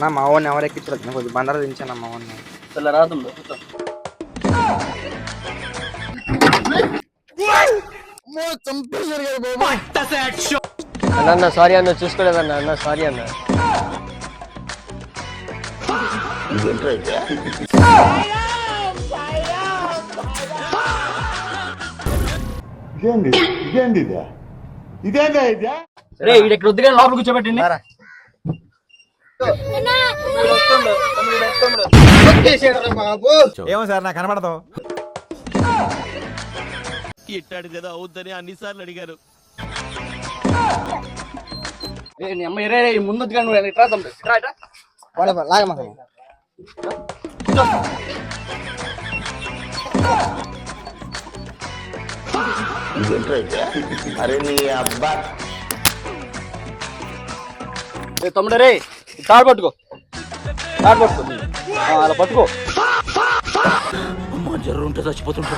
నా మా వాడిని ఎవరు ఎక్కించలేదు, కొంచెం బండారా దించాను మా వాడిని. రాదు అన్న సారీ అన్న, చూసుకోలేదన్న. అన్న సారీ అన్న. రే ఇక్కడ వద్దుగా లోపల కూర్చోబెట్టండి. ఏమో సార్ నాకు కనబడదు. ఇట్టాడు కదా అవుద్దని అన్నిసార్లు అడిగారు. నీ అమ్మ రే ముందు ఇట్రా తమ్ముడు, లాగమ్మా. అరే నీ అబ్బా తమ్ముడు రే తాడు పట్టుకో, తాడు పట్టుకో, అలా పట్టుకో. అమ్మ జర్రు ఉంటే చచ్చిపోతుంటా.